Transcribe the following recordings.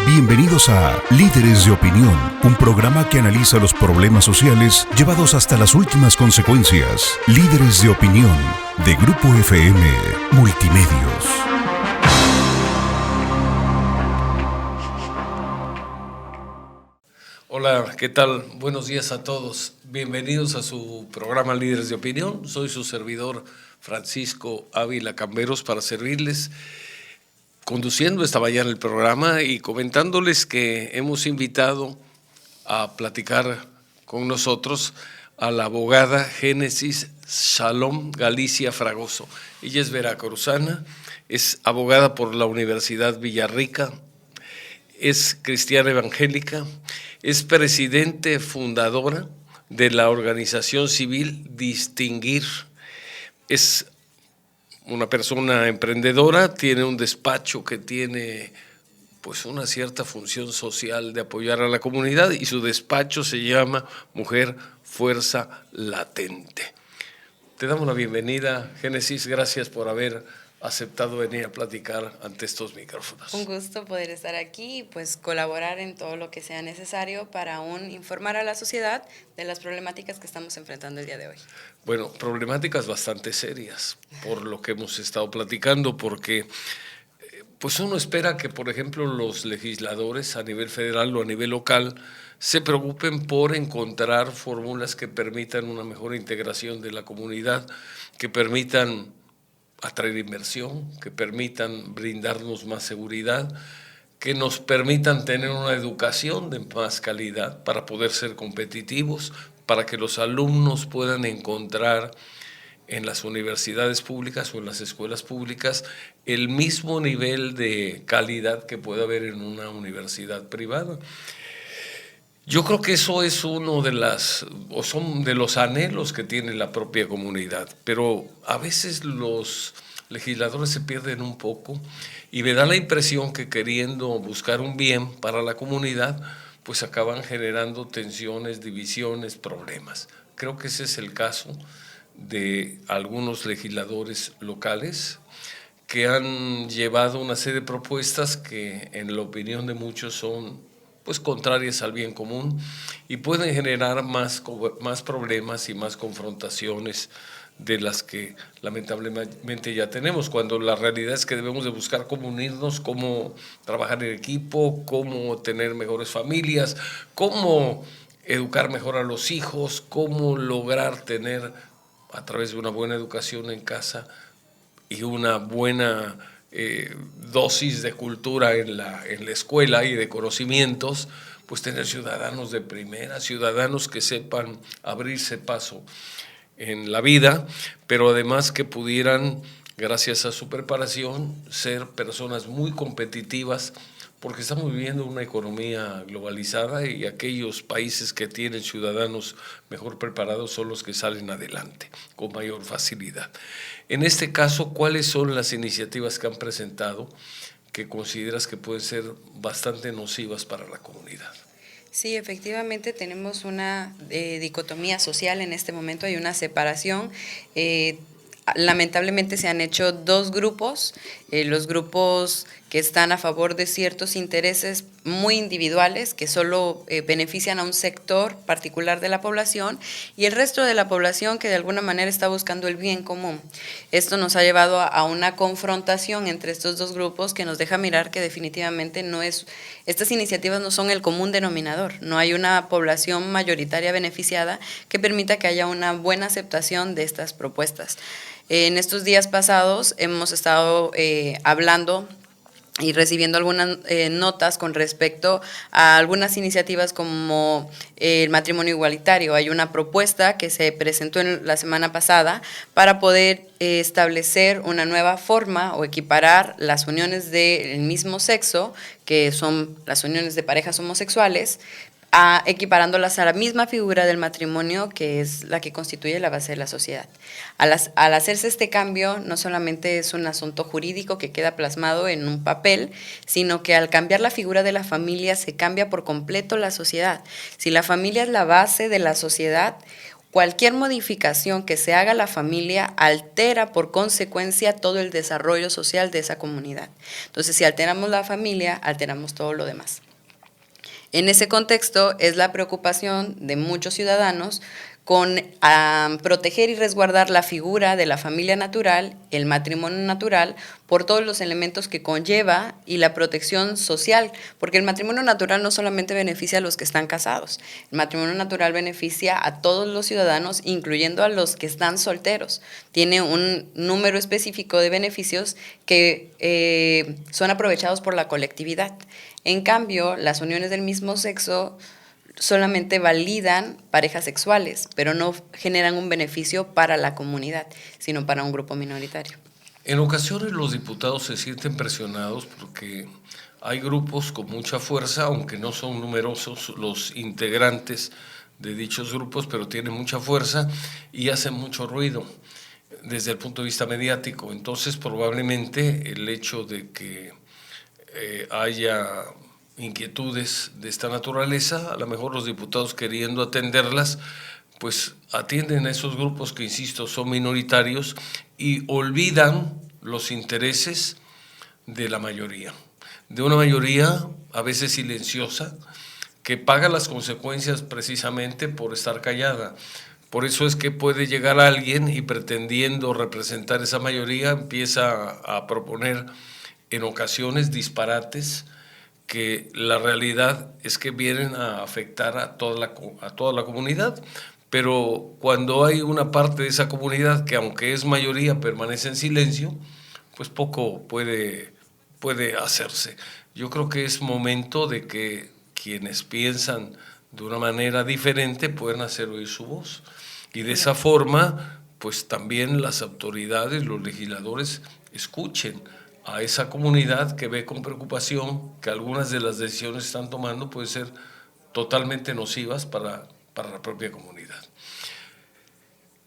Bienvenidos a Líderes de Opinión, un programa que analiza los problemas sociales llevados hasta las últimas consecuencias. Líderes de Opinión, de Grupo FM Multimedios. Hola, ¿qué tal? Buenos días a todos. Bienvenidos a su programa Líderes de Opinión. Soy su servidor Francisco Ávila Camberos para servirles, conduciendo esta mañana el programa y comentándoles que hemos invitado a platicar con nosotros a la abogada Génesis Shalom Galicia Fragoso. Ella es veracruzana, es abogada por la Universidad Villarrica, es cristiana evangélica, es presidente fundadora de la organización civil Distinguir. Es una persona emprendedora, tiene un despacho que tiene pues una cierta función social de apoyar a la comunidad y su despacho se llama Mujer Fuerza Latente. Te damos la bienvenida, Génesis, gracias por haber aceptado venir a platicar ante estos micrófonos. Un gusto poder estar aquí y pues colaborar en todo lo que sea necesario para aún informar a la sociedad de las problemáticas que estamos enfrentando el día de hoy. Bueno, problemáticas bastante serias por lo que hemos estado platicando, porque pues uno espera que, por ejemplo, los legisladores a nivel federal o a nivel local se preocupen por encontrar fórmulas que permitan una mejor integración de la comunidad, que permitan atraer inversión, que permitan brindarnos más seguridad, que nos permitan tener una educación de más calidad para poder ser competitivos, para que los alumnos puedan encontrar en las universidades públicas o en las escuelas públicas el mismo nivel de calidad que puede haber en una universidad privada. Yo creo que eso es uno de son de los anhelos que tiene la propia comunidad, pero a veces los legisladores se pierden un poco y me da la impresión que queriendo buscar un bien para la comunidad, pues acaban generando tensiones, divisiones, problemas. Creo que ese es el caso de algunos legisladores locales que han llevado una serie de propuestas que en la opinión de muchos son pues contrarias al bien común y pueden generar más problemas y más confrontaciones de las que lamentablemente ya tenemos, cuando la realidad es que debemos de buscar cómo unirnos, cómo trabajar en equipo, cómo tener mejores familias, cómo educar mejor a los hijos, cómo lograr tener a través de una buena educación en casa y una buena dosis de cultura en la escuela y de conocimientos, pues tener ciudadanos de primera, ciudadanos que sepan abrirse paso en la vida, pero además que pudieran, gracias a su preparación, ser personas muy competitivas, porque estamos viviendo una economía globalizada y aquellos países que tienen ciudadanos mejor preparados son los que salen adelante con mayor facilidad. En este caso, ¿cuáles son las iniciativas que han presentado que consideras que pueden ser bastante nocivas para la comunidad? Sí, efectivamente tenemos una dicotomía social en este momento, hay una separación. Lamentablemente se han hecho dos grupos, los grupos que están a favor de ciertos intereses muy individuales que solo benefician a un sector particular de la población y el resto de la población que de alguna manera está buscando el bien común. Esto nos ha llevado a una confrontación entre estos dos grupos que nos deja mirar que definitivamente estas iniciativas no son el común denominador, no hay una población mayoritaria beneficiada que permita que haya una buena aceptación de estas propuestas. En estos días pasados hemos estado hablando y recibiendo algunas notas con respecto a algunas iniciativas como el matrimonio igualitario. Hay una propuesta que se presentó la semana pasada para poder establecer una nueva forma o equiparar las uniones del mismo sexo, que son las uniones de parejas homosexuales, equiparándolas a la misma figura del matrimonio, que es la que constituye la base de la sociedad. Al hacerse este cambio, no solamente es un asunto jurídico que queda plasmado en un papel, sino que al cambiar la figura de la familia se cambia por completo la sociedad. Si la familia es la base de la sociedad, cualquier modificación que se haga a la familia altera por consecuencia todo el desarrollo social de esa comunidad. Entonces, si alteramos la familia, alteramos todo lo demás. En ese contexto es la preocupación de muchos ciudadanos con proteger y resguardar la figura de la familia natural, el matrimonio natural, por todos los elementos que conlleva y la protección social, porque el matrimonio natural no solamente beneficia a los que están casados, el matrimonio natural beneficia a todos los ciudadanos, incluyendo a los que están solteros. Tiene un número específico de beneficios que son aprovechados por la colectividad. En cambio, las uniones del mismo sexo solamente validan parejas sexuales, pero no generan un beneficio para la comunidad, sino para un grupo minoritario. En ocasiones los diputados se sienten presionados porque hay grupos con mucha fuerza, aunque no son numerosos los integrantes de dichos grupos, pero tienen mucha fuerza y hacen mucho ruido desde el punto de vista mediático. Entonces, probablemente el hecho de que haya inquietudes de esta naturaleza, a lo mejor los diputados queriendo atenderlas, pues atienden a esos grupos que, insisto, son minoritarios y olvidan los intereses de la mayoría, de una mayoría a veces silenciosa, que paga las consecuencias precisamente por estar callada. Por eso es que puede llegar alguien y, pretendiendo representar esa mayoría, empieza a proponer en ocasiones disparates que la realidad es que vienen a afectar a toda la comunidad, pero cuando hay una parte de esa comunidad que, aunque es mayoría, permanece en silencio, pues poco puede hacerse. Yo creo que es momento de que quienes piensan de una manera diferente puedan hacer oír su voz, y de esa forma pues también las autoridades, los legisladores, escuchen a esa comunidad que ve con preocupación que algunas de las decisiones que están tomando pueden ser totalmente nocivas para la propia comunidad.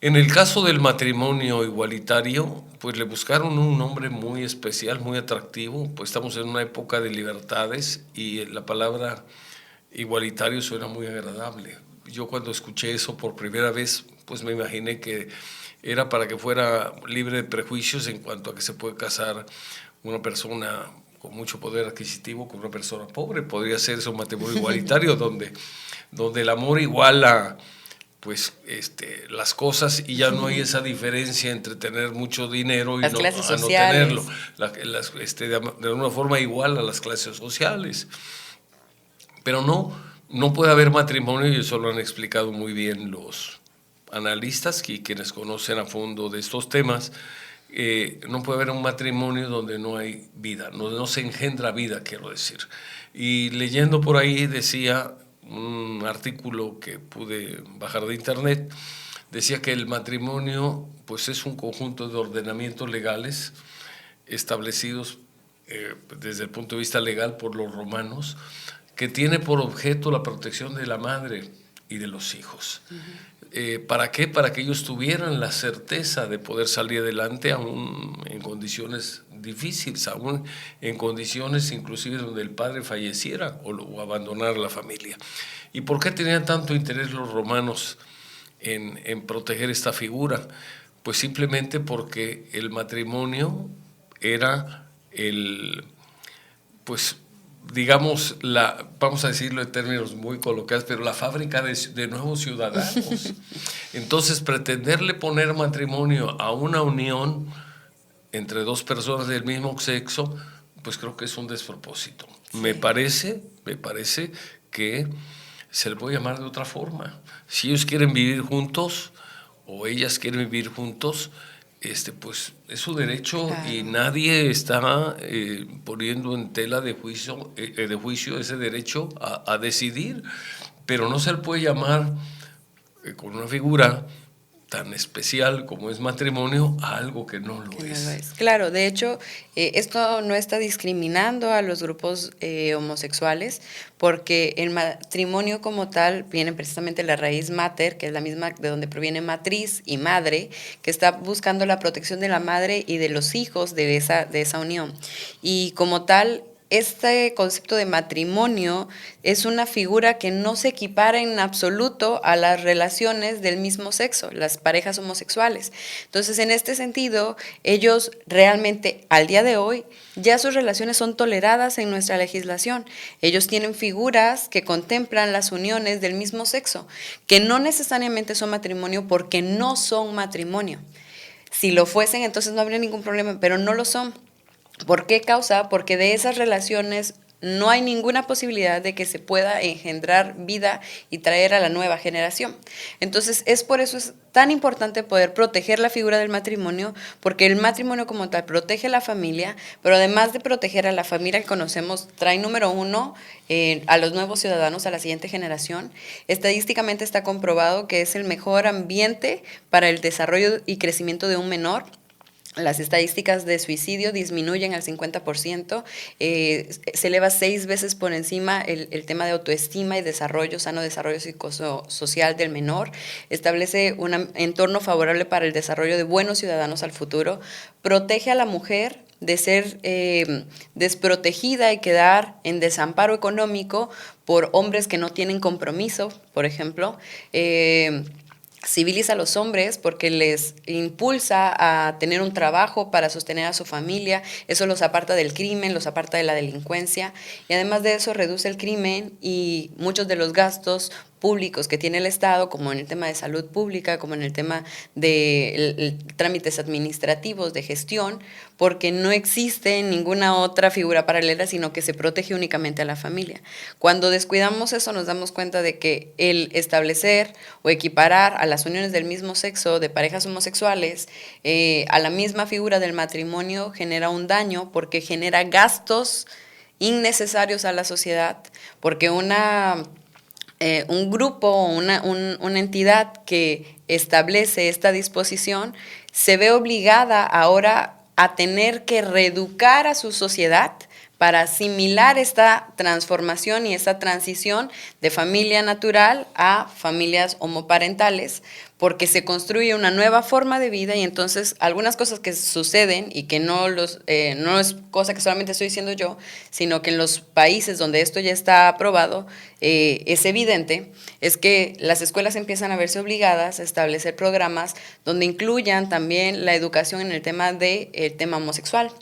En el caso del matrimonio igualitario, pues le buscaron un nombre muy especial, muy atractivo, pues estamos en una época de libertades y la palabra igualitario suena muy agradable. Yo cuando escuché eso por primera vez, pues me imaginé que era para que fuera libre de prejuicios en cuanto a que se puede casar una persona con mucho poder adquisitivo con una persona pobre. Podría ser eso un matrimonio igualitario donde el amor iguala pues las cosas y ya no hay esa diferencia entre tener mucho dinero y no tenerlo. De alguna forma igual a las clases sociales. Pero no puede haber matrimonio, y eso lo han explicado muy bien los analistas y quienes conocen a fondo de estos temas. No puede haber un matrimonio donde no hay vida, donde no se engendra vida, quiero decir. Y leyendo por ahí decía un artículo que pude bajar de internet, decía que el matrimonio pues es un conjunto de ordenamientos legales establecidos desde el punto de vista legal por los romanos, que tiene por objeto la protección de la madre y de los hijos. ¿Para qué? Para que ellos tuvieran la certeza de poder salir adelante aún en condiciones difíciles, aún en condiciones inclusive donde el padre falleciera o abandonara la familia. ¿Y por qué tenían tanto interés los romanos en proteger esta figura? Pues simplemente porque el matrimonio era digamos, vamos a decirlo en términos muy coloquiales, pero la fábrica de nuevos ciudadanos. Entonces, pretenderle poner matrimonio a una unión entre dos personas del mismo sexo, pues creo que es un despropósito. Sí. Me parece que se le puede llamar de otra forma. Si ellos quieren vivir juntos o ellas quieren vivir juntos, pues es su derecho. Claro. Y nadie está poniendo en tela de juicio ese derecho a decidir, pero no se le puede llamar con una figura tan especial como es matrimonio a algo que no lo es. Claro, de hecho, esto no está discriminando a los grupos homosexuales, porque el matrimonio como tal viene precisamente de la raíz mater, que es la misma de donde proviene matriz y madre, que está buscando la protección de la madre y de los hijos de esa unión. Y como tal, este concepto de matrimonio es una figura que no se equipara en absoluto a las relaciones del mismo sexo, las parejas homosexuales. Entonces, en este sentido, ellos realmente, al día de hoy, ya sus relaciones son toleradas en nuestra legislación. Ellos tienen figuras que contemplan las uniones del mismo sexo, que no necesariamente son matrimonio porque no son matrimonio. Si lo fuesen, entonces no habría ningún problema, pero no lo son. ¿Por qué causa? Porque de esas relaciones no hay ninguna posibilidad de que se pueda engendrar vida y traer a la nueva generación. Entonces, por eso es tan importante poder proteger la figura del matrimonio, porque el matrimonio como tal protege a la familia, pero además de proteger a la familia que conocemos, trae número uno a los nuevos ciudadanos, a la siguiente generación. Estadísticamente está comprobado que es el mejor ambiente para el desarrollo y crecimiento de un menor. Las estadísticas de suicidio disminuyen al 50%, se eleva 6 veces por encima el tema de autoestima y desarrollo, sano desarrollo psicosocial del menor, establece un entorno favorable para el desarrollo de buenos ciudadanos al futuro, protege a la mujer de ser desprotegida y quedar en desamparo económico por hombres que no tienen compromiso, por ejemplo, civiliza a los hombres porque les impulsa a tener un trabajo para sostener a su familia, eso los aparta del crimen, los aparta de la delincuencia y además de eso reduce el crimen y muchos de los gastos públicos que tiene el Estado, como en el tema de salud pública, como en el tema de trámites administrativos, de gestión, porque no existe ninguna otra figura paralela, sino que se protege únicamente a la familia. Cuando descuidamos eso, nos damos cuenta de que el establecer o equiparar a las uniones del mismo sexo de parejas homosexuales a la misma figura del matrimonio genera un daño, porque genera gastos innecesarios a la sociedad, porque un grupo o una entidad que establece esta disposición se ve obligada ahora a tener que reeducar a su sociedad para asimilar esta transformación y esta transición de familia natural a familias homoparentales, porque se construye una nueva forma de vida y entonces algunas cosas que suceden y que no es cosa que solamente estoy diciendo yo, sino que en los países donde esto ya está aprobado, es evidente, es que las escuelas empiezan a verse obligadas a establecer programas donde incluyan también la educación en el tema homosexual.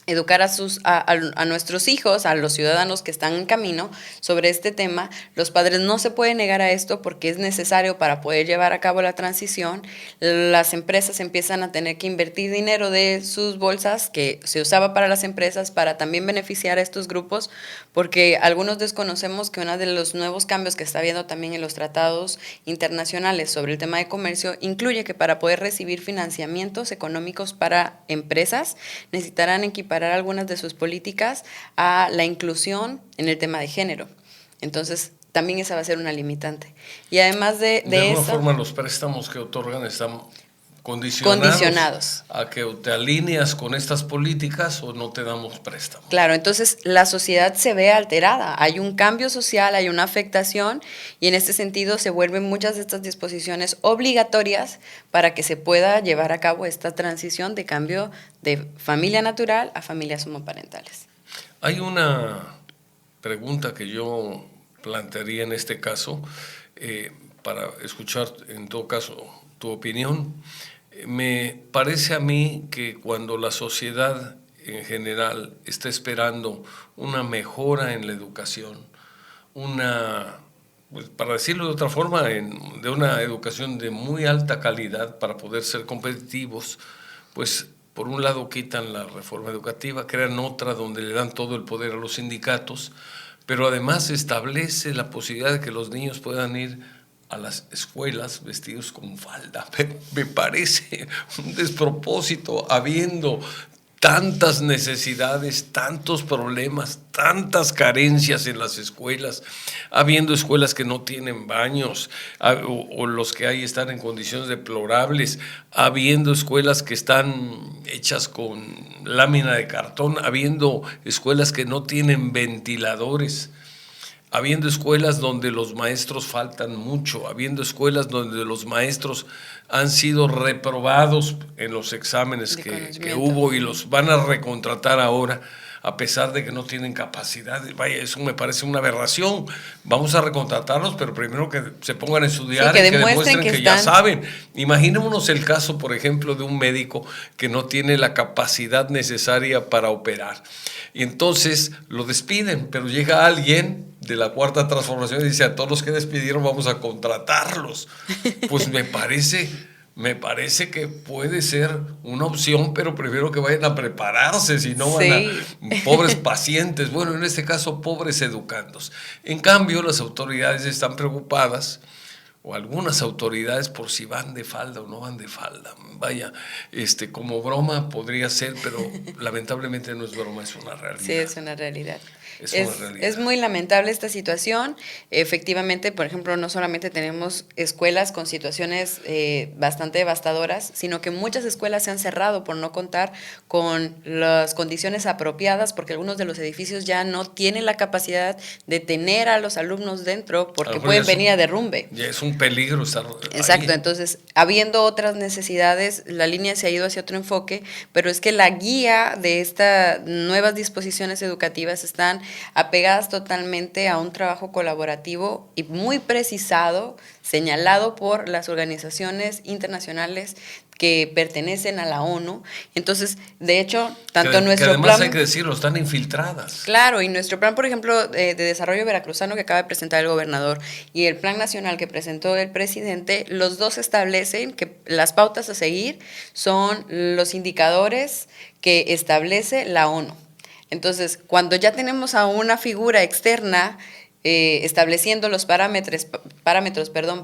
Educar a nuestros hijos, a los ciudadanos que están en camino sobre este tema. Los padres no se pueden negar a esto porque es necesario para poder llevar a cabo la transición. Las empresas empiezan a tener que invertir dinero de sus bolsas que se usaba para las empresas para también beneficiar a estos grupos, porque algunos desconocemos que uno de los nuevos cambios que está habiendo también en los tratados internacionales sobre el tema de comercio incluye que para poder recibir financiamientos económicos para empresas necesitarán equipar algunas de sus políticas a la inclusión en el tema de género. Entonces, también esa va a ser una limitante. Y además de alguna eso, forma los préstamos que otorgan están condicionados a que te alineas con estas políticas o no te damos préstamos. Claro, entonces la sociedad se ve alterada, hay un cambio social, hay una afectación y en este sentido se vuelven muchas de estas disposiciones obligatorias para que se pueda llevar a cabo esta transición de cambio de familia natural a familias homoparentales. Hay una pregunta que yo plantearía en este caso, para escuchar en todo caso tu opinión. Me parece a mí que cuando la sociedad en general está esperando una mejora en la educación, pues para decirlo de otra forma, de una educación de muy alta calidad para poder ser competitivos, pues por un lado quitan la reforma educativa, crean otra donde le dan todo el poder a los sindicatos, pero además establece la posibilidad de que los niños puedan ir a las escuelas vestidos con falda. Me parece un despropósito, habiendo tantas necesidades, tantos problemas, tantas carencias en las escuelas, habiendo escuelas que no tienen baños, o los que hay están en condiciones deplorables, habiendo escuelas que están hechas con lámina de cartón, habiendo escuelas que no tienen ventiladores, habiendo escuelas donde los maestros faltan mucho, habiendo escuelas donde los maestros han sido reprobados en los exámenes que hubo y los van a recontratar ahora, a pesar de que no tienen capacidad. Vaya, eso me parece una aberración. Vamos a recontratarlos, pero primero que se pongan a estudiar, sí, y que demuestren que ya están... saben. Imaginémonos el caso, por ejemplo, de un médico que no tiene la capacidad necesaria para operar. Y entonces lo despiden, pero llega alguien de la Cuarta Transformación y dice: a todos los que despidieron vamos a contratarlos. Pues me parece que puede ser una opción, pero primero que vayan a prepararse, si no van a pobres pacientes, bueno, en este caso pobres educandos. En cambio, las autoridades están preocupadas, o algunas autoridades, por si van de falda o no van de falda. Vaya, como broma podría ser, pero lamentablemente no es broma, es una realidad. Sí, es una realidad. Es muy lamentable esta situación. Efectivamente, por ejemplo, no solamente tenemos escuelas con situaciones bastante devastadoras, sino que muchas escuelas se han cerrado por no contar con las condiciones apropiadas, porque algunos de los edificios ya no tienen la capacidad de tener a los alumnos dentro, porque pueden venir a derrumbe. Ya es un peligro estar Exacto, ahí. entonces, habiendo otras necesidades, la línea se ha ido hacia otro enfoque, pero es que la guía de estas nuevas disposiciones educativas están apegadas totalmente a un trabajo colaborativo y muy precisado, señalado por las organizaciones internacionales que pertenecen a la ONU. Entonces, de hecho, tanto nuestro plan... Que además plan, hay que decirlo, están infiltradas. Claro, y nuestro plan, por ejemplo, de desarrollo veracruzano que acaba de presentar el gobernador y el plan nacional que presentó el presidente, los dos establecen que las pautas a seguir son los indicadores que establece la ONU. Entonces, cuando ya tenemos a una figura externa estableciendo los parámetros,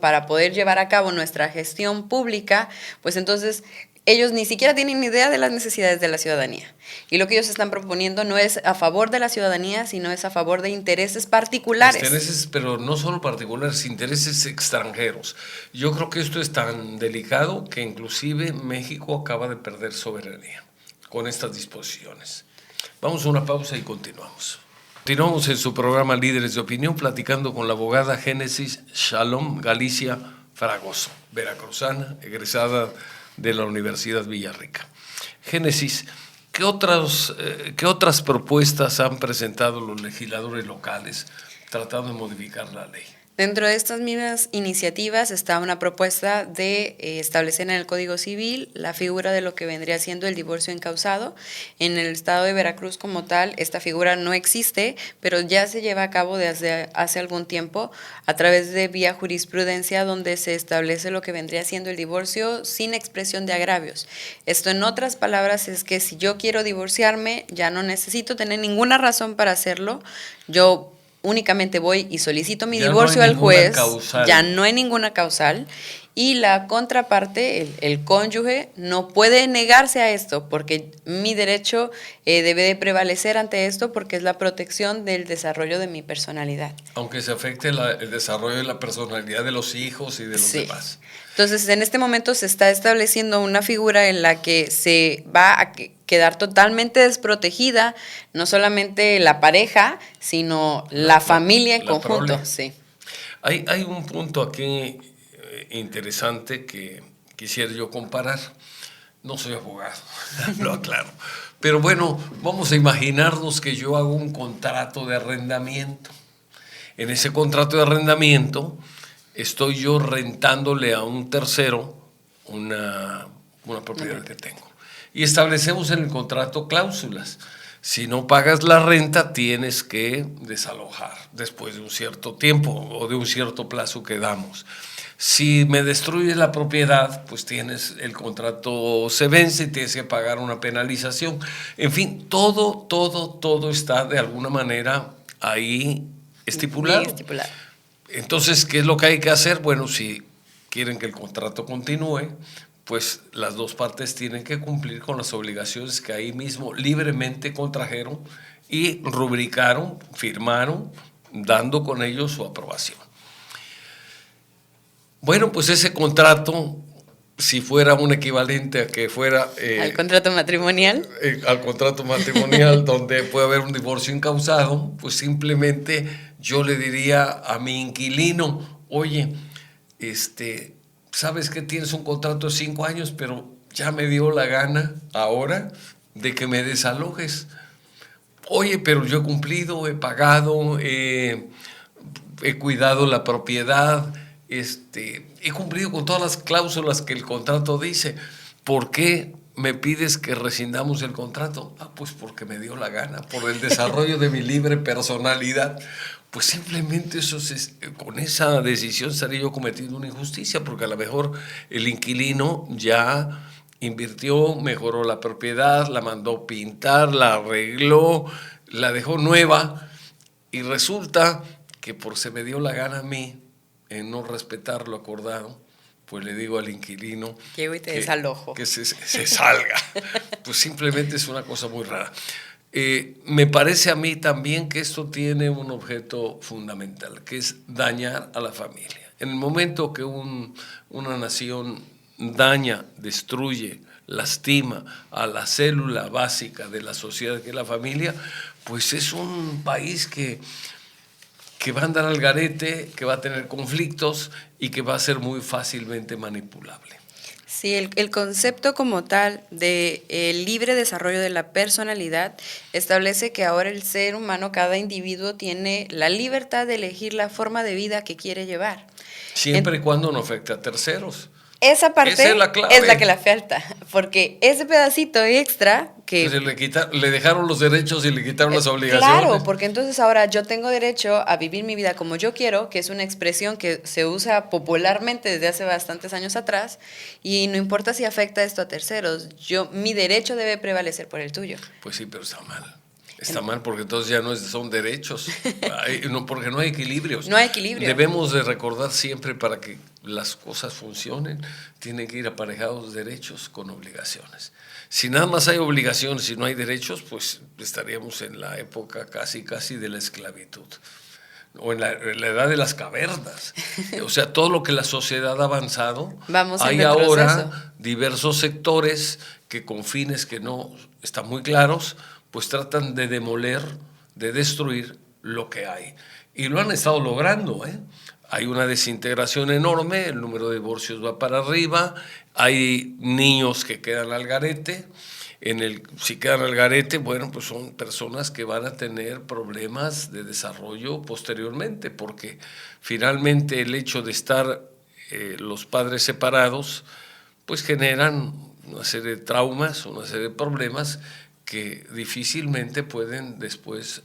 para poder llevar a cabo nuestra gestión pública, pues entonces ellos ni siquiera tienen idea de las necesidades de la ciudadanía. Y lo que ellos están proponiendo no es a favor de la ciudadanía, sino es a favor de intereses particulares. Intereses, pero no solo particulares, intereses extranjeros. Yo creo que esto es tan delicado que inclusive México acaba de perder soberanía con estas disposiciones. Vamos a una pausa y continuamos. Continuamos en su programa Líderes de Opinión, platicando con la abogada Génesis Shalom Galicia Fragoso, veracruzana, egresada de la Universidad Villarrica. Génesis, ¿qué otras propuestas han presentado los legisladores locales tratando de modificar la ley? Dentro de estas mismas iniciativas está una propuesta de establecer en el Código Civil la figura de lo que vendría siendo el divorcio encausado. En el estado de Veracruz como tal, esta figura no existe, pero ya se lleva a cabo desde hace algún tiempo a través de vía jurisprudencia, donde se establece lo que vendría siendo el divorcio sin expresión de agravios. Esto, en otras palabras, es que si yo quiero divorciarme, ya no necesito tener ninguna razón para hacerlo. Yo únicamente voy y solicito mi divorcio al juez, ya no hay ninguna causal, y la contraparte, el cónyuge, no puede negarse a esto, porque mi derecho debe de prevalecer ante esto, porque es la protección del desarrollo de mi personalidad. Aunque se afecte el desarrollo de la personalidad de los hijos y de los demás. Entonces, en este momento se está estableciendo una figura en la que se va a quedar totalmente desprotegida, no solamente la pareja, sino la familia en conjunto. Sí. Hay un punto aquí interesante que quisiera yo comparar. No soy abogado, lo aclaro. Pero bueno, vamos a imaginarnos que yo hago un contrato de arrendamiento. En ese contrato de arrendamiento estoy yo rentándole a un tercero una propiedad que tengo. Y establecemos en el contrato cláusulas. Si no pagas la renta, tienes que desalojar después de un cierto tiempo o de un cierto plazo que damos. Si me destruyes la propiedad, pues el contrato se vence y tienes que pagar una penalización. En fin, todo está de alguna manera ahí estipulado. Bien estipulado. Entonces, ¿qué es lo que hay que hacer? Bueno, si quieren que el contrato continúe, pues las dos partes tienen que cumplir con las obligaciones que ahí mismo libremente contrajeron y rubricaron, firmaron, dando con ello su aprobación. Bueno, pues ese contrato, si fuera un equivalente a que fuera... ¿Al contrato matrimonial? Al contrato matrimonial, donde puede haber un divorcio incausado, pues simplemente yo le diría a mi inquilino: oye, sabes que tienes un contrato de 5 años, pero ya me dio la gana ahora de que me desalojes. Oye, pero yo he cumplido, he pagado, he cuidado la propiedad, he cumplido con todas las cláusulas que el contrato dice. ¿Por qué me pides que rescindamos el contrato? Pues porque me dio la gana, por el desarrollo de mi libre personalidad. Pues simplemente con esa decisión estaría yo cometiendo una injusticia, porque a lo mejor el inquilino ya invirtió, mejoró la propiedad, la mandó pintar, la arregló, la dejó nueva, y resulta que se me dio la gana a mí en no respetar lo acordado, pues le digo al inquilino llego y te desalojo. Que se salga. Pues simplemente es una cosa muy rara. Me parece a mí también que esto tiene un objeto fundamental, que es dañar a la familia. En el momento que una nación daña, destruye, lastima a la célula básica de la sociedad, que es la familia, pues es un país que va a andar al garete, que va a tener conflictos y que va a ser muy fácilmente manipulable. Sí, el concepto como tal de el libre desarrollo de la personalidad establece que ahora el ser humano, cada individuo, tiene la libertad de elegir la forma de vida que quiere llevar. Siempre y cuando no afecte a terceros. Esa parte Esa es la clave. Es la que le falta, porque ese pedacito extra que... Pues le dejaron los derechos y le quitaron las obligaciones. Claro, porque entonces ahora yo tengo derecho a vivir mi vida como yo quiero, que es una expresión que se usa popularmente desde hace bastantes años atrás, y no importa si afecta esto a terceros, mi derecho debe prevalecer por el tuyo. Pues sí, pero está mal. Está mal porque entonces ya no son derechos, porque no hay equilibrios. No hay equilibrio. Debemos de recordar siempre, para que las cosas funcionen, tienen que ir aparejados derechos con obligaciones. Si nada más hay obligaciones y no hay derechos, pues estaríamos en la época casi de la esclavitud, o en la edad de las cavernas. O sea, todo lo que la sociedad ha avanzado, hay ahora diversos sectores que, con fines que no están muy claros, pues tratan de demoler, de destruir lo que hay. Y lo han estado logrando, ¿eh? Hay una desintegración enorme, el número de divorcios va para arriba, hay niños que quedan al garete. Si quedan al garete, bueno, pues son personas que van a tener problemas de desarrollo posteriormente, porque finalmente el hecho de estar los padres separados, pues generan una serie de traumas, una serie de problemas que difícilmente pueden después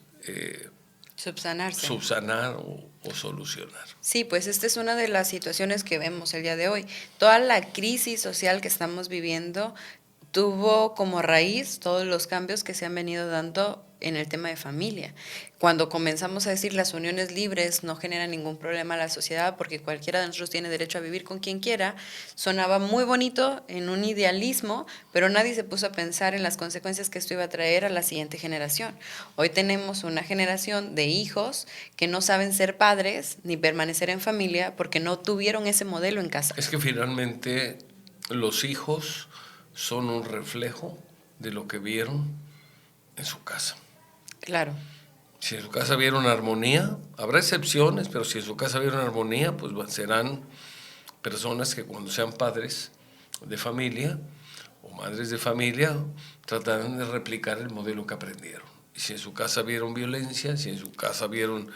subsanar o solucionar. Sí, pues esta es una de las situaciones que vemos el día de hoy. Toda la crisis social que estamos viviendo tuvo como raíz todos los cambios que se han venido dando en el tema de familia. Cuando comenzamos a decir las uniones libres no generan ningún problema a la sociedad porque cualquiera de nosotros tiene derecho a vivir con quien quiera, sonaba muy bonito en un idealismo, pero nadie se puso a pensar en las consecuencias que esto iba a traer a la siguiente generación. Hoy tenemos una generación de hijos que no saben ser padres ni permanecer en familia porque no tuvieron ese modelo en casa. Es que finalmente los hijos son un reflejo de lo que vieron en su casa. Claro. Si en su casa vieron armonía, habrá excepciones, pero si en su casa vieron armonía, pues serán personas que cuando sean padres de familia o madres de familia tratarán de replicar el modelo que aprendieron. Y si en su casa vieron violencia, si en su casa vieron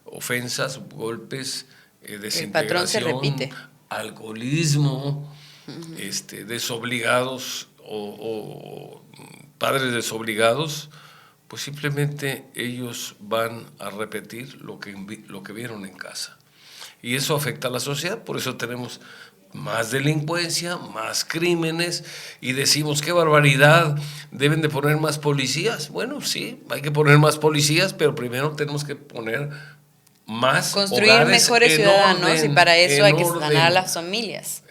ofensas, golpes, desintegración, el patrón se repite. Alcoholismo, desobligados o padres desobligados, pues simplemente ellos van a repetir lo que vieron en casa. Y eso afecta a la sociedad, por eso tenemos más delincuencia, más crímenes, y decimos, qué barbaridad, deben de poner más policías. Bueno, sí, hay que poner más policías, pero primero tenemos que poner más construir hogares mejores ciudadanos, orden, y para eso hay que sanar a las familias.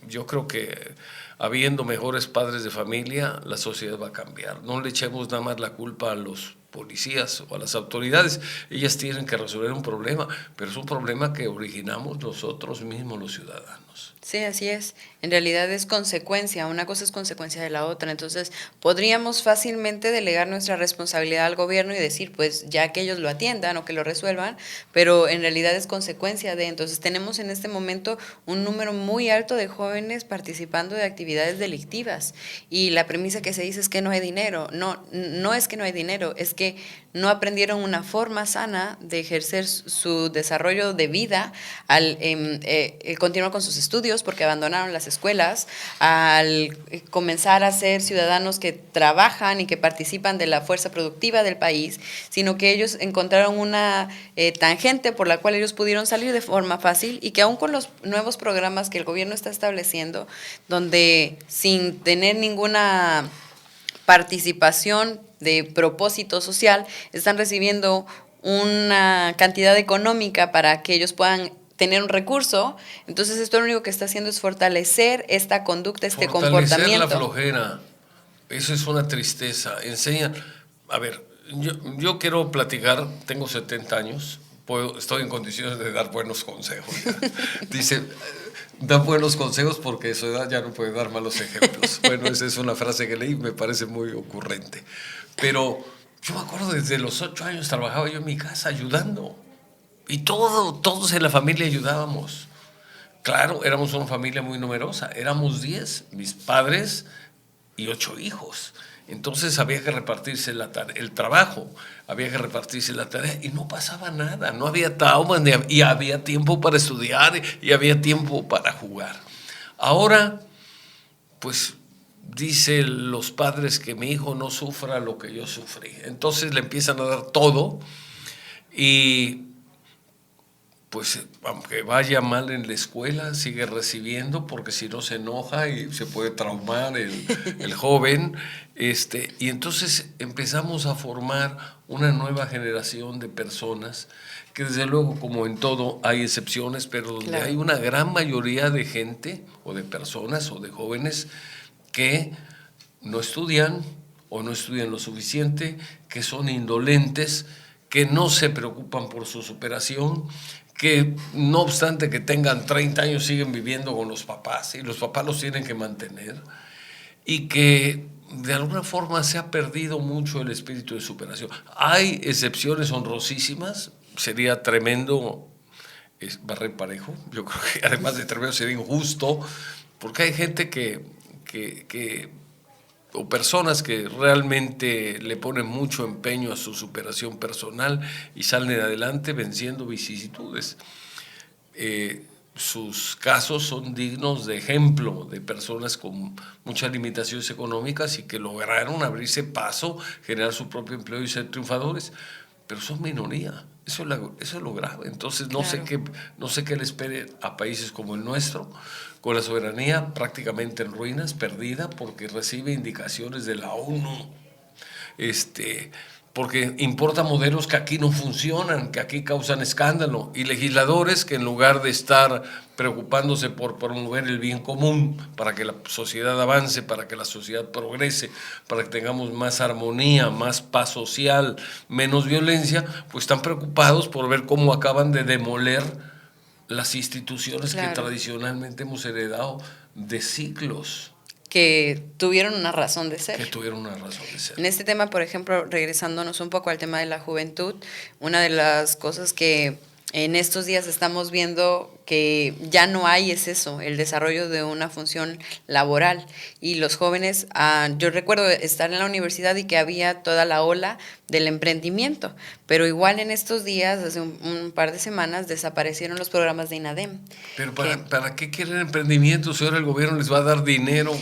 Yo creo que habiendo mejores padres de familia, la sociedad va a cambiar. No le echemos nada más la culpa a los policías o a las autoridades. Ellas tienen que resolver un problema, pero es un problema que originamos nosotros mismos, los ciudadanos. Sí, así es. En realidad es consecuencia, una cosa es consecuencia de la otra. Entonces, podríamos fácilmente delegar nuestra responsabilidad al gobierno y decir, pues ya que ellos lo atiendan o que lo resuelvan, pero en realidad es consecuencia de. Entonces, tenemos en este momento un número muy alto de jóvenes participando de actividades delictivas y la premisa que se dice es que no hay dinero. No, no es que no hay dinero, es que no aprendieron una forma sana de ejercer su desarrollo de vida al continuar con sus estudios porque abandonaron las escuelas, al comenzar a ser ciudadanos que trabajan y que participan de la fuerza productiva del país, sino que ellos encontraron una tangente por la cual ellos pudieron salir de forma fácil y que aún con los nuevos programas que el gobierno está estableciendo, donde sin tener ninguna participación de propósito social, están recibiendo una cantidad económica para que ellos puedan tener un recurso. Entonces esto lo único que está haciendo es fortalecer esta conducta, este comportamiento. La flojera, eso es una tristeza. Enseña, a ver, yo quiero platicar, tengo 70 años, estoy en condiciones de dar buenos consejos. Dice, da buenos consejos porque a su edad ya no puede dar malos ejemplos. Bueno, esa es una frase que leí y me parece muy ocurrente. Pero yo me acuerdo desde los 8 años trabajaba yo en mi casa ayudando. Y todos en la familia ayudábamos. Claro, éramos una familia muy numerosa. Éramos 10, mis padres y 8 hijos. Entonces había que repartirse el trabajo, había que repartirse la tarea y no pasaba nada. No había traumas y había tiempo para estudiar y había tiempo para jugar. Ahora, pues dicen los padres que mi hijo no sufra lo que yo sufrí. Entonces le empiezan a dar todo y pues aunque vaya mal en la escuela, sigue recibiendo porque si no se enoja y se puede traumar el joven. Y entonces empezamos a formar una nueva generación de personas que desde luego, como en todo, hay excepciones, pero donde claro, hay una gran mayoría de gente o de personas o de jóvenes que no estudian o no estudian lo suficiente, que son indolentes, que no se preocupan por su superación, que no obstante que tengan 30 años siguen viviendo con los papás y los papás los tienen que mantener y que de alguna forma se ha perdido mucho el espíritu de superación. Hay excepciones honrosísimas, sería tremendo barrer parejo, yo creo que además de tremendo sería injusto, porque hay gente o personas que realmente le ponen mucho empeño a su superación personal y salen adelante venciendo vicisitudes. Sus casos son dignos de ejemplo de personas con muchas limitaciones económicas y que lograron abrirse paso, generar su propio empleo y ser triunfadores, pero son minoría. Eso es lo grave. Entonces no sé qué le espere a países como el nuestro, con la soberanía prácticamente en ruinas, perdida, porque recibe indicaciones de la ONU, porque importa modelos que aquí no funcionan, que aquí causan escándalo, y legisladores que en lugar de estar preocupándose por promover el bien común, para que la sociedad avance, para que la sociedad progrese, para que tengamos más armonía, más paz social, menos violencia, pues están preocupados por ver cómo acaban de demoler las instituciones que tradicionalmente hemos heredado de siglos. Que tuvieron una razón de ser. Que tuvieron una razón de ser. En este tema, por ejemplo, regresándonos un poco al tema de la juventud, una de las cosas que en estos días estamos viendo que ya no hay es eso, el desarrollo de una función laboral. Y los jóvenes, yo recuerdo estar en la universidad y que había toda la ola del emprendimiento, pero igual en estos días, hace un par de semanas, desaparecieron los programas de INADEM. Pero ¿para qué quieren emprendimiento si ahora el gobierno les va a dar dinero?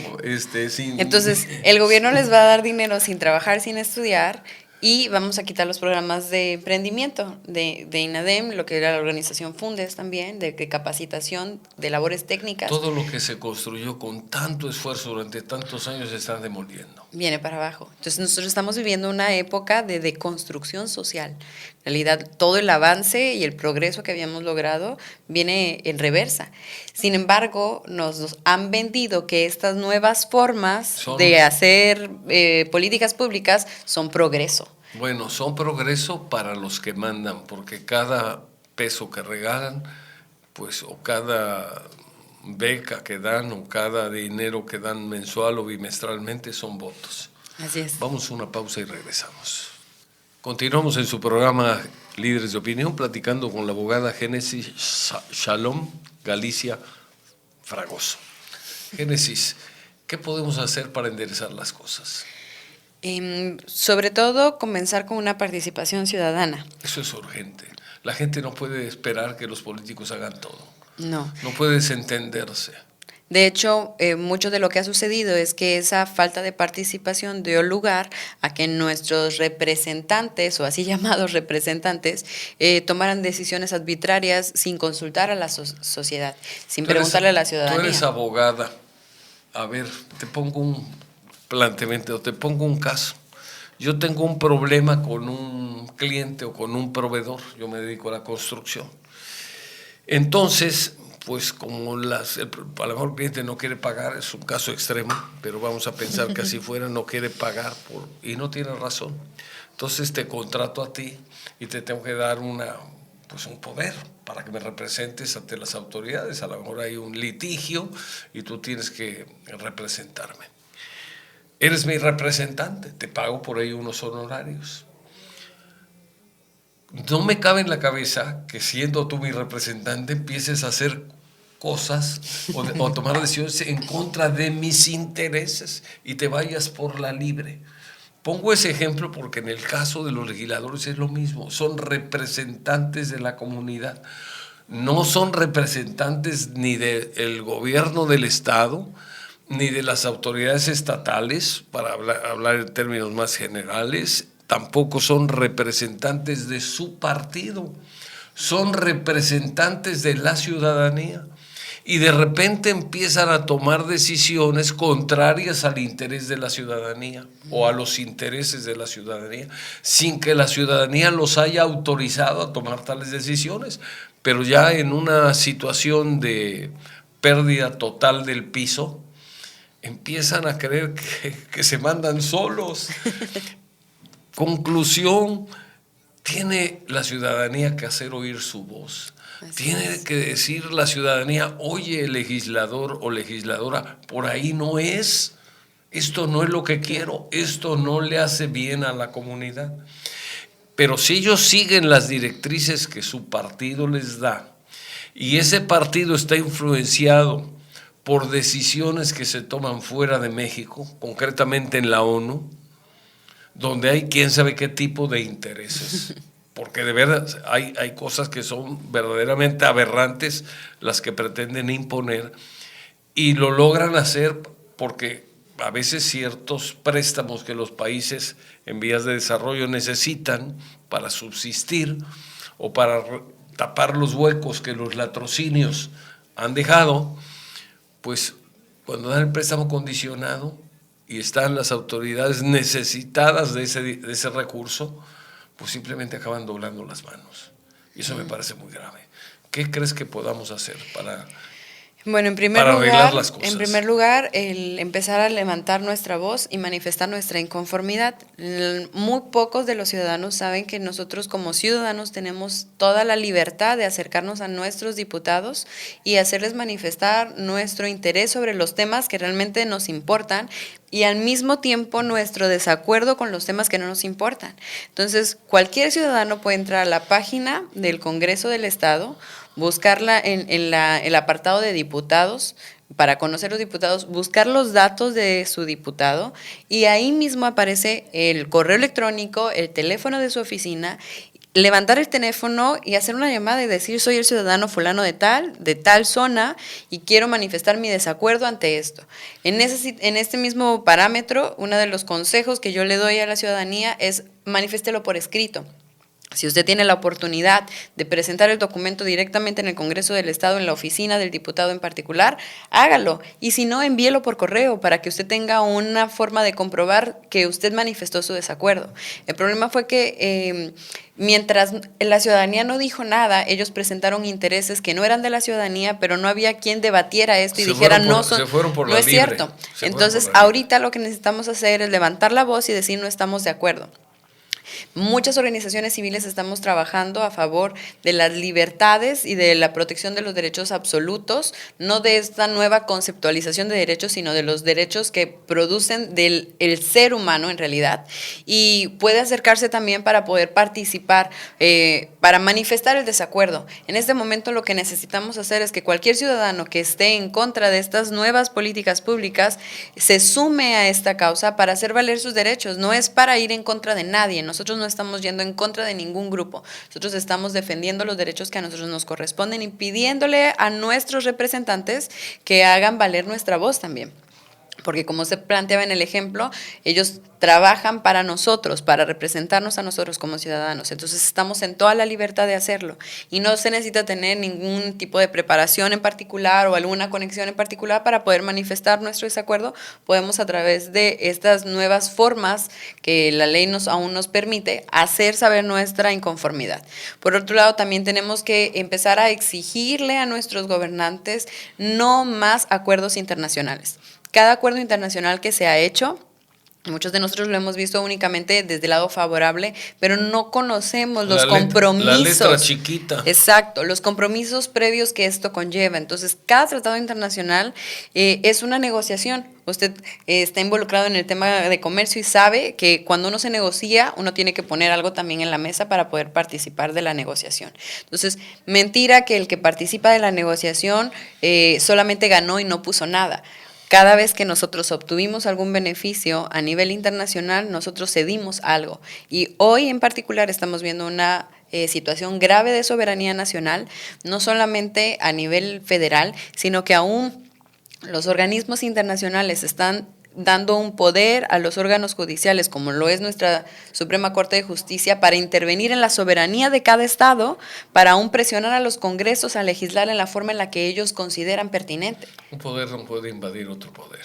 Entonces, el gobierno les va a dar dinero sin trabajar, sin estudiar, y vamos a quitar los programas de emprendimiento de INADEM, lo que era la organización Fundes también, de capacitación, de labores técnicas. Todo lo que se construyó con tanto esfuerzo durante tantos años se está demoliendo. Viene para abajo. Entonces nosotros estamos viviendo una época de deconstrucción social. En realidad todo el avance y el progreso que habíamos logrado viene en reversa. Sin embargo, nos han vendido que estas nuevas formas de hacer políticas públicas son progreso. Bueno, son progreso para los que mandan, porque cada peso que regalan, pues, o cada beca que dan o cada dinero que dan mensual o bimestralmente son votos. Así es. Vamos a una pausa y regresamos. Continuamos en su programa Líderes de Opinión, platicando con la abogada Génesis Shalom Galicia Fragoso. Génesis, ¿qué podemos hacer para enderezar las cosas? Sobre todo, comenzar con una participación ciudadana. Eso es urgente. La gente no puede esperar que los políticos hagan todo. No. No puede desentenderse. De hecho, mucho de lo que ha sucedido es que esa falta de participación dio lugar a que nuestros representantes, o así llamados representantes, tomaran decisiones arbitrarias sin consultar a la sociedad, sin preguntarle a la ciudadanía. Tú eres abogada. A ver, te pongo un planteamiento, te pongo un caso. Yo tengo un problema con un cliente o con un proveedor, yo me dedico a la construcción. Entonces, pues como a lo mejor el cliente no quiere pagar, es un caso extremo, pero vamos a pensar que así fuera, no quiere pagar y no tiene razón. Entonces te contrato a ti y te tengo que dar un poder para que me representes ante las autoridades. A lo mejor hay un litigio y tú tienes que representarme. Eres mi representante, te pago por ello unos honorarios. No me cabe en la cabeza que siendo tú mi representante empieces a hacer cosas o tomar decisiones en contra de mis intereses y te vayas por la libre. Pongo ese ejemplo porque en el caso de los legisladores es lo mismo, son representantes de la comunidad, no son representantes ni del gobierno del Estado, ni de las autoridades estatales, para hablar en términos más generales, tampoco son representantes de su partido, son representantes de la ciudadanía. Y de repente empiezan a tomar decisiones contrarias al interés de la ciudadanía o a los intereses de la ciudadanía, sin que la ciudadanía los haya autorizado a tomar tales decisiones, pero ya en una situación de pérdida total del piso, empiezan a creer que se mandan solos. Conclusión, tiene la ciudadanía que hacer oír su voz. Tiene que decir la ciudadanía, oye, legislador o legisladora, por ahí no es, esto no es lo que quiero, esto no le hace bien a la comunidad. Pero si ellos siguen las directrices que su partido les da, y ese partido está influenciado por decisiones que se toman fuera de México, concretamente en la ONU, donde hay quién sabe qué tipo de intereses. Porque de verdad hay cosas que son verdaderamente aberrantes las que pretenden imponer y lo logran hacer porque a veces ciertos préstamos que los países en vías de desarrollo necesitan para subsistir o para tapar los huecos que los latrocinios han dejado, pues cuando dan el préstamo condicionado y están las autoridades necesitadas de ese recurso, pues simplemente acaban doblando las manos. Y eso me parece muy grave. ¿Qué crees que podamos hacer para arreglar las cosas? En primer lugar, el empezar a levantar nuestra voz y manifestar nuestra inconformidad. Muy pocos de los ciudadanos saben que nosotros como ciudadanos tenemos toda la libertad de acercarnos a nuestros diputados y hacerles manifestar nuestro interés sobre los temas que realmente nos importan y al mismo tiempo nuestro desacuerdo con los temas que no nos importan. Entonces, cualquier ciudadano puede entrar a la página del Congreso del Estado, buscarla en el apartado de diputados, para conocer los diputados, buscar los datos de su diputado y ahí mismo aparece el correo electrónico, el teléfono de su oficina, levantar el teléfono y hacer una llamada y decir soy el ciudadano fulano de tal zona y quiero manifestar mi desacuerdo ante esto. En este mismo parámetro, uno de los consejos que yo le doy a la ciudadanía es manifiéstelo por escrito. Si usted tiene la oportunidad de presentar el documento directamente en el Congreso del Estado, en la oficina del diputado en particular, hágalo. Y si no, envíelo por correo para que usted tenga una forma de comprobar que usted manifestó su desacuerdo. El problema fue que mientras la ciudadanía no dijo nada, ellos presentaron intereses que no eran de la ciudadanía, pero no había quien debatiera esto y dijera no es cierto. Entonces, ahorita lo que necesitamos hacer es levantar la voz y decir no estamos de acuerdo. Muchas organizaciones civiles estamos trabajando a favor de las libertades y de la protección de los derechos absolutos, no de esta nueva conceptualización de derechos, sino de los derechos que producen del el ser humano en realidad, y puede acercarse también para poder participar, para manifestar el desacuerdo. En este momento lo que necesitamos hacer es que cualquier ciudadano que esté en contra de estas nuevas políticas públicas se sume a esta causa para hacer valer sus derechos. No es para ir en contra de nadie, nosotros no estamos yendo en contra de ningún grupo, nosotros estamos defendiendo los derechos que a nosotros nos corresponden y pidiéndole a nuestros representantes que hagan valer nuestra voz también. Porque como se planteaba en el ejemplo, ellos trabajan para nosotros, para representarnos a nosotros como ciudadanos. Entonces estamos en toda la libertad de hacerlo y no se necesita tener ningún tipo de preparación en particular o alguna conexión en particular para poder manifestar nuestro desacuerdo. Podemos a través de estas nuevas formas que la ley aún nos permite hacer saber nuestra inconformidad. Por otro lado, también tenemos que empezar a exigirle a nuestros gobernantes no más acuerdos internacionales. Cada acuerdo internacional que se ha hecho, muchos de nosotros lo hemos visto únicamente desde el lado favorable, pero no conocemos los compromisos. La letra chiquita. Exacto, los compromisos previos que esto conlleva. Entonces, cada tratado internacional es una negociación. Usted está involucrado en el tema de comercio y sabe que cuando uno se negocia, uno tiene que poner algo también en la mesa para poder participar de la negociación. Entonces, mentira que el que participa de la negociación solamente ganó y no puso nada. Cada vez que nosotros obtuvimos algún beneficio a nivel internacional, nosotros cedimos algo. Y hoy en particular estamos viendo una situación grave de soberanía nacional, no solamente a nivel federal, sino que aún los organismos internacionales están dando un poder a los órganos judiciales, como lo es nuestra Suprema Corte de Justicia, para intervenir en la soberanía de cada estado, para aún presionar a los congresos a legislar en la forma en la que ellos consideran pertinente. Un poder no puede invadir otro poder.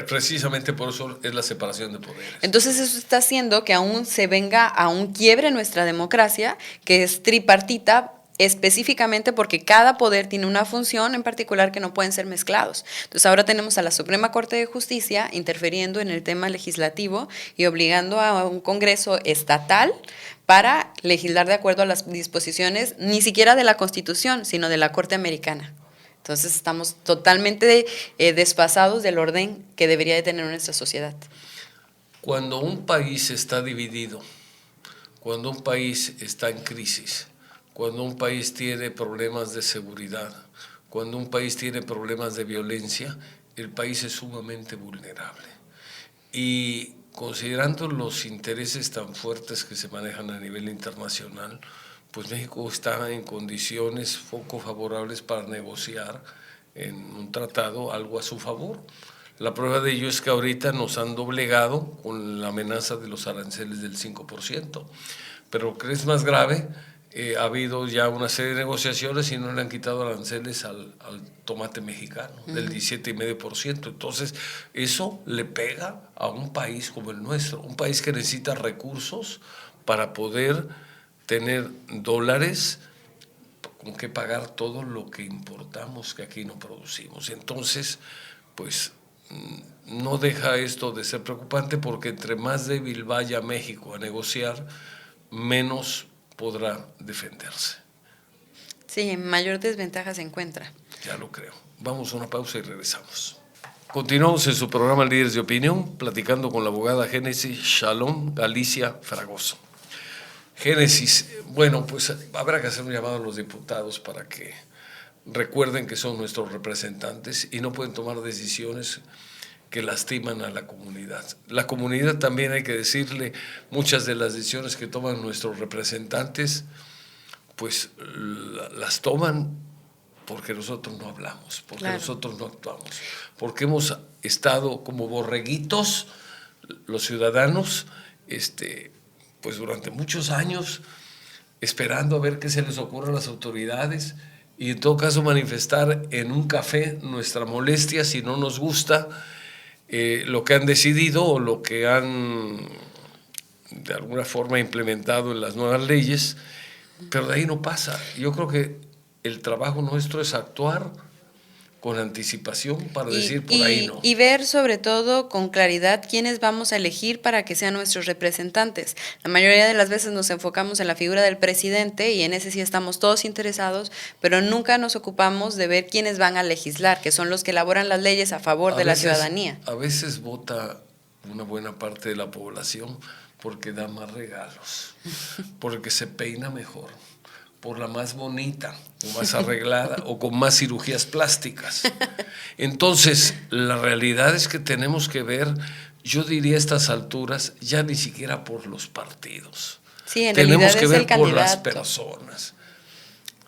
Precisamente por eso es la separación de poderes. Entonces eso está haciendo que aún se venga a un quiebre en nuestra democracia, que es tripartita, específicamente porque cada poder tiene una función en particular que no pueden ser mezclados. Entonces ahora tenemos a la Suprema Corte de Justicia interfiriendo en el tema legislativo y obligando a un Congreso estatal para legislar de acuerdo a las disposiciones ni siquiera de la Constitución, sino de la Corte Americana. Entonces estamos totalmente desfasados del orden que debería de tener nuestra sociedad. Cuando un país está dividido, cuando un país está en crisis, cuando un país tiene problemas de seguridad, cuando un país tiene problemas de violencia, el país es sumamente vulnerable. Y considerando los intereses tan fuertes que se manejan a nivel internacional, pues México está en condiciones poco favorables para negociar en un tratado algo a su favor. La prueba de ello es que ahorita nos han doblegado con la amenaza de los aranceles del 5%. Pero lo que es más grave, ha habido ya una serie de negociaciones y no le han quitado aranceles al tomate mexicano, del 17,5%. Entonces, eso le pega a un país como el nuestro, un país que necesita recursos para poder tener dólares con que pagar todo lo que importamos, que aquí no producimos. Entonces, pues no deja esto de ser preocupante, porque entre más débil vaya México a negociar, menos podrá defenderse. Sí, en mayor desventaja se encuentra. Ya lo creo. Vamos a una pausa y regresamos. Continuamos en su programa Líderes de Opinión, platicando con la abogada Génesis Shalom Galicia Fragoso. Génesis, bueno, pues habrá que hacer un llamado a los diputados para que recuerden que son nuestros representantes y no pueden tomar decisiones que lastiman a la comunidad. La comunidad también, hay que decirle, muchas de las decisiones que toman nuestros representantes, pues las toman porque nosotros no hablamos, porque nosotros no actuamos, porque hemos estado como borreguitos, los ciudadanos, pues durante muchos años, esperando a ver qué se les ocurre a las autoridades y en todo caso manifestar en un café nuestra molestia si no nos gusta lo que han decidido o lo que han de alguna forma implementado en las nuevas leyes, pero de ahí no pasa. Yo creo que el trabajo nuestro es actuar con anticipación para decir por ahí no. Y ver sobre todo con claridad quiénes vamos a elegir para que sean nuestros representantes. La mayoría de las veces nos enfocamos en la figura del presidente y en ese sí estamos todos interesados, pero nunca nos ocupamos de ver quiénes van a legislar, que son los que elaboran las leyes a favor de la ciudadanía. A veces vota una buena parte de la población porque da más regalos, porque se peina mejor, por la más bonita, o más arreglada, o con más cirugías plásticas. Entonces, la realidad es que tenemos que ver, yo diría a estas alturas, ya ni siquiera por los partidos. Sí, en tenemos realidad que es ver el por las candidato. personas.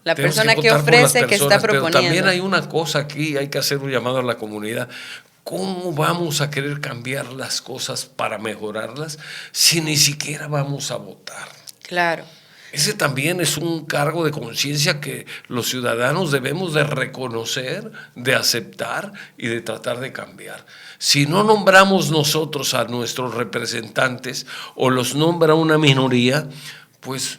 La Tenemos persona que votar por ofrece, las que está personas, proponiendo. Pero también hay una cosa aquí, hay que hacer un llamado a la comunidad. ¿Cómo vamos a querer cambiar las cosas para mejorarlas si ni siquiera vamos a votar? Claro. Ese también es un cargo de conciencia que los ciudadanos debemos de reconocer, de aceptar y de tratar de cambiar. Si no nombramos nosotros a nuestros representantes o los nombra una minoría, pues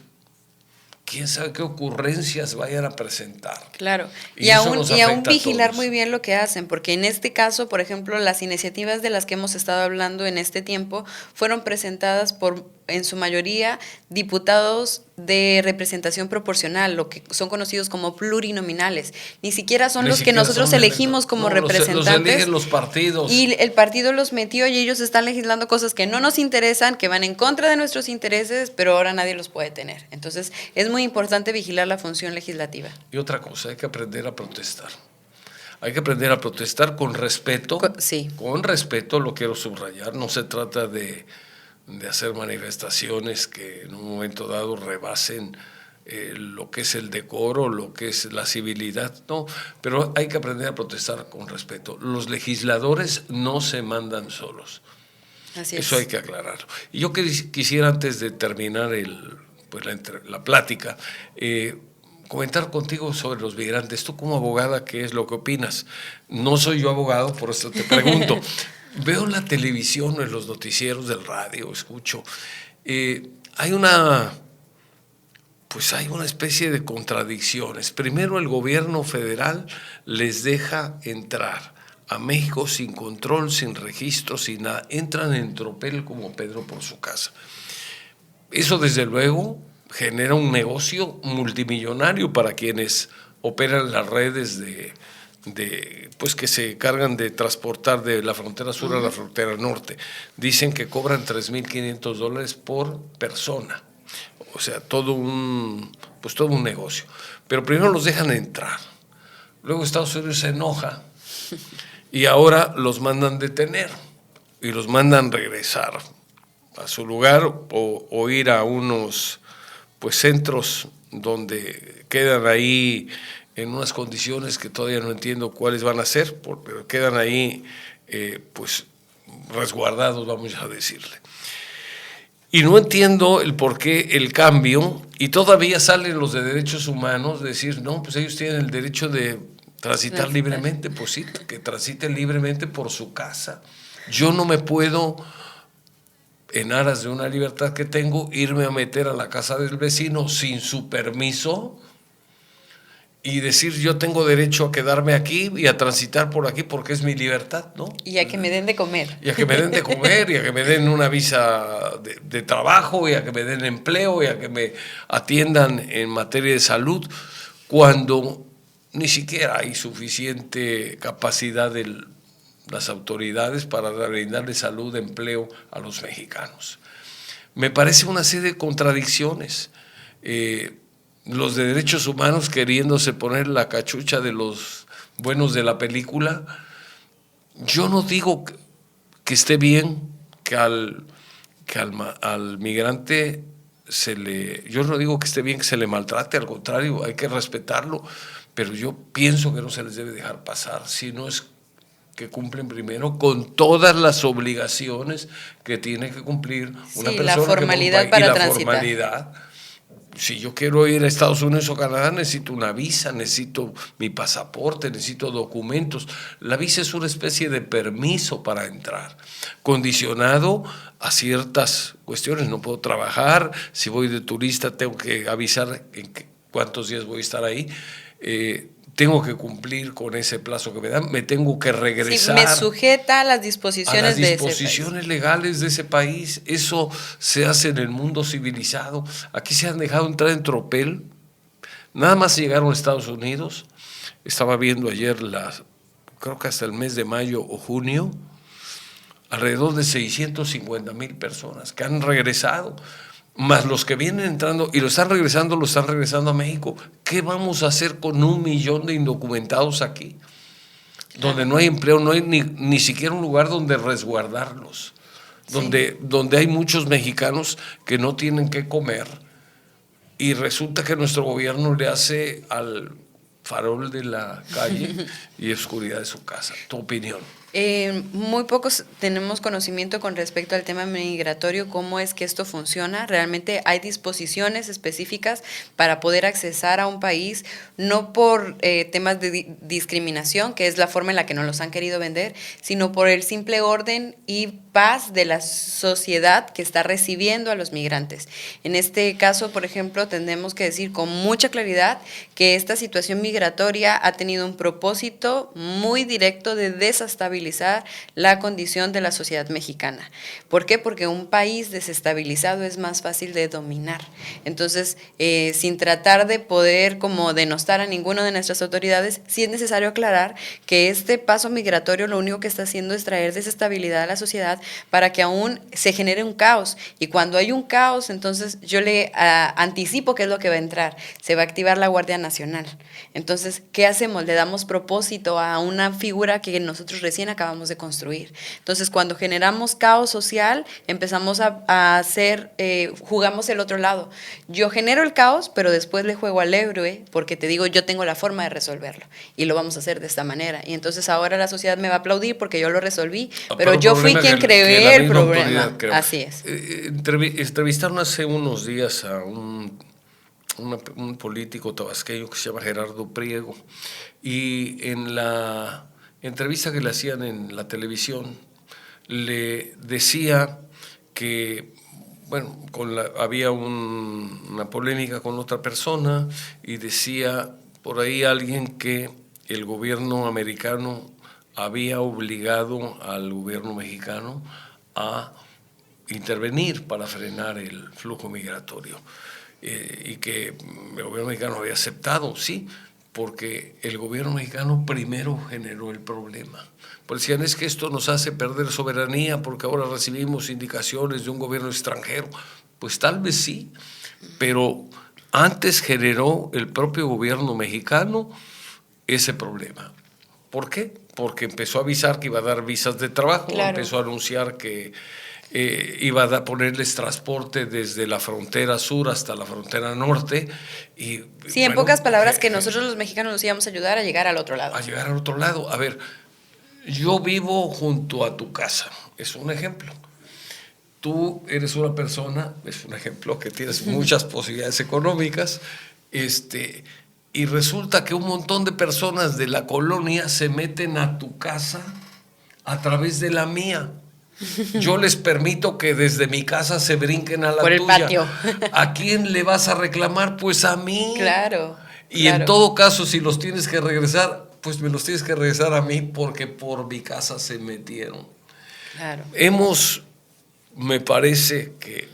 quién sabe qué ocurrencias vayan a presentar. Claro, Y y eso aún nos afecta a vigilar todos. muy bien lo que hacen, porque en este caso, por ejemplo, las iniciativas de las que hemos estado hablando en este tiempo fueron presentadas por, en su mayoría, diputados de representación proporcional, lo que son conocidos como plurinominales. Ni siquiera son los que nosotros elegimos como representantes. Los eligen los partidos. Y el partido los metió y ellos están legislando cosas que no nos interesan, que van en contra de nuestros intereses, pero ahora nadie los puede tener. Entonces, es muy importante vigilar la función legislativa. Y otra cosa, hay que aprender a protestar. Hay que aprender a protestar con respeto. Sí. Con respeto, lo quiero subrayar. No se trata de hacer manifestaciones que en un momento dado rebasen lo que es el decoro, lo que es la civilidad, no, pero hay que aprender a protestar con respeto. Los legisladores no se mandan solos. Así es. Eso hay que aclararlo. Y yo quisiera, antes de terminar la plática, comentar contigo sobre los migrantes. Tú como abogada, ¿qué es lo que opinas? No soy yo abogado, por eso te pregunto. Veo en la televisión, en los noticieros del radio, escucho, hay una especie de contradicciones. Primero, el gobierno federal les deja entrar a México sin control, sin registro, sin nada. Entran en tropel como Pedro por su casa. Eso, desde luego, genera un negocio multimillonario para quienes operan las redes pues que se encargan de transportar de la frontera sur a la frontera norte. Dicen que cobran $3,500 por persona. O sea, todo un negocio. Pero primero los dejan entrar. Luego Estados Unidos se enoja y ahora los mandan detener y los mandan regresar a su lugar o ir a unos centros donde quedan ahí en unas condiciones que todavía no entiendo cuáles van a ser, pero quedan ahí resguardados, vamos a decirle. Y no entiendo el por qué el cambio, y todavía salen los de derechos humanos decir, no, pues ellos tienen el derecho de transitar libremente. Pues sí, que transiten libremente por su casa. Yo no me puedo, en aras de una libertad que tengo, irme a meter a la casa del vecino sin su permiso y decir yo tengo derecho a quedarme aquí y a transitar por aquí porque es mi libertad, ¿no? Y a que me den de comer. Y a que me den de comer, y a que me den una visa de trabajo, y a que me den empleo, y a que me atiendan en materia de salud, cuando ni siquiera hay suficiente capacidad de las autoridades para brindarle salud, empleo a los mexicanos. Me parece una serie de contradicciones. Los de derechos humanos queriéndose poner la cachucha de los buenos de la película. Yo no digo que esté bien que al migrante yo no digo que esté bien que se le maltrate, al contrario, hay que respetarlo, pero yo pienso que no se les debe dejar pasar, si no es que cumplen primero con todas las obligaciones que tiene que cumplir una persona. La formalidad para transitar. Formalidad. Si yo quiero ir a Estados Unidos o Canadá, necesito una visa, necesito mi pasaporte, necesito documentos. La visa es una especie de permiso para entrar, condicionado a ciertas cuestiones. No puedo trabajar, si voy de turista tengo que avisar en cuántos días voy a estar ahí. tengo que cumplir con ese plazo que me dan, me tengo que regresar. Sí, me sujeta a las disposiciones de ese país. disposiciones legales de ese país. Eso se hace en el mundo civilizado. Aquí se han dejado entrar en tropel. Nada más llegaron a Estados Unidos. Estaba viendo ayer, creo que hasta el mes de mayo o junio, alrededor de 650,000 personas que han regresado, más los que vienen entrando y lo están regresando a México. ¿Qué vamos a hacer con 1,000,000 de indocumentados aquí? Donde no hay empleo, no hay ni siquiera un lugar donde resguardarlos, donde hay muchos mexicanos que no tienen qué comer, y resulta que nuestro gobierno le hace al farol de la calle y oscuridad de su casa. ¿Tu opinión? Muy pocos tenemos conocimiento con respecto al tema migratorio, cómo es que esto funciona. Realmente hay disposiciones específicas para poder accesar a un país, no por temas de discriminación, que es la forma en la que nos los han querido vender, sino por el simple orden y paz de la sociedad que está recibiendo a los migrantes. En este caso, por ejemplo, tendremos que decir con mucha claridad que esta situación migratoria ha tenido un propósito muy directo de desestabilizar la condición de la sociedad mexicana. ¿Por qué? Porque un país desestabilizado es más fácil de dominar. Entonces, sin tratar de poder como denostar a ninguna de nuestras autoridades, sí es necesario aclarar que este paso migratorio lo único que está haciendo es traer desestabilidad a la sociedad para que aún se genere un caos. Y cuando hay un caos, entonces yo le anticipo qué es lo que va a entrar. Se va a activar la Guardia Nacional. Entonces, ¿qué hacemos? Le damos propósito a una figura que nosotros recién acabamos de construir. Entonces, cuando generamos caos social, empezamos a hacer, jugamos el otro lado. Yo genero el caos, pero después le juego al héroe, porque te digo, yo tengo la forma de resolverlo, y lo vamos a hacer de esta manera. Y entonces ahora la sociedad me va a aplaudir porque yo lo resolví, pero yo fui quien creé el problema. Así es. Entrevistaron hace unos días a un político tabasqueño que se llama Gerardo Priego, y en la entrevista que le hacían en la televisión le decía que, bueno, había una polémica con otra persona, y decía por ahí alguien que el gobierno americano había obligado al gobierno mexicano a intervenir para frenar el flujo migratorio, y que el gobierno mexicano había aceptado, sí, porque el gobierno mexicano primero generó el problema. Pues decían, es que esto nos hace perder soberanía porque ahora recibimos indicaciones de un gobierno extranjero. Pues tal vez sí, pero antes generó el propio gobierno mexicano ese problema. ¿Por qué? Porque empezó a avisar que iba a dar visas de trabajo, claro. Empezó a anunciar que iba a ponerles transporte desde la frontera sur hasta la frontera norte. Y, sí, en pocas palabras, que nosotros los mexicanos nos íbamos a ayudar a llegar al otro lado. A llegar al otro lado. A ver, yo vivo junto a tu casa, es un ejemplo. Tú eres una persona, es un ejemplo, que tienes muchas posibilidades económicas, y resulta que un montón de personas de la colonia se meten a tu casa a través de la mía. Yo les permito que desde mi casa se brinquen a la tuya. Por el patio. ¿A quién le vas a reclamar? Pues a mí. Claro. Y en todo caso, si los tienes que regresar, pues me los tienes que regresar a mí, porque por mi casa se metieron. Claro. Me parece que,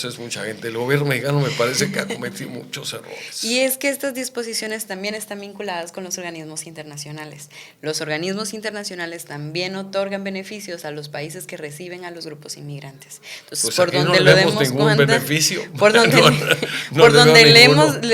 es mucha gente, el gobierno mexicano me parece que ha cometido muchos errores. Y es que estas disposiciones también están vinculadas con los organismos internacionales. Los organismos internacionales también otorgan beneficios a los países que reciben a los grupos inmigrantes. Entonces, pues por donde no le demos ningún beneficio. Por donde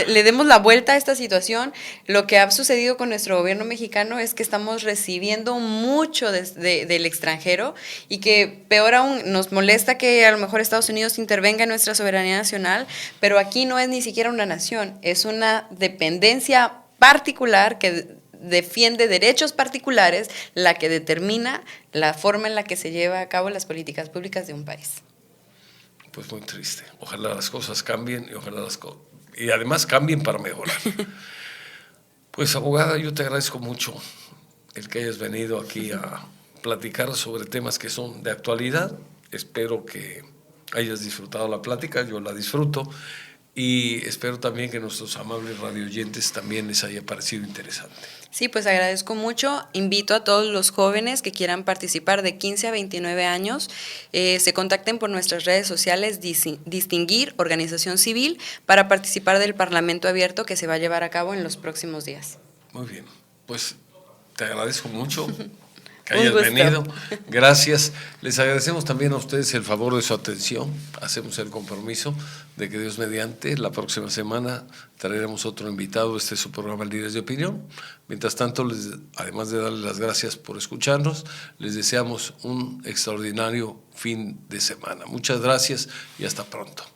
le demos la vuelta a esta situación, lo que ha sucedido con nuestro gobierno mexicano es que estamos recibiendo mucho del extranjero, y que peor aún nos molesta que a lo mejor Estados Unidos intervenga en nuestra soberanía nacional, pero aquí no es ni siquiera una nación, es una dependencia particular que defiende derechos particulares, la que determina la forma en la que se lleva a cabo las políticas públicas de un país. Pues muy triste. Ojalá las cosas cambien, y además cambien para mejorar. Pues, abogada, yo te agradezco mucho el que hayas venido aquí a platicar sobre temas que son de actualidad. Espero que hayas disfrutado la plática, yo la disfruto, y espero también que nuestros amables radioyentes también les haya parecido interesante. Sí, pues agradezco mucho. Invito a todos los jóvenes que quieran participar de 15 a 29 años, se contacten por nuestras redes sociales Distinguir Organización Civil para participar del Parlamento Abierto que se va a llevar a cabo en los próximos días. Muy bien, pues te agradezco mucho que hayas venido. Gracias. Les agradecemos también a ustedes el favor de su atención. Hacemos el compromiso de que Dios mediante la próxima semana traeremos otro invitado. Este es su programa Líderes de Opinión. Mientras tanto, además de darles las gracias por escucharnos, les deseamos un extraordinario fin de semana. Muchas gracias y hasta pronto.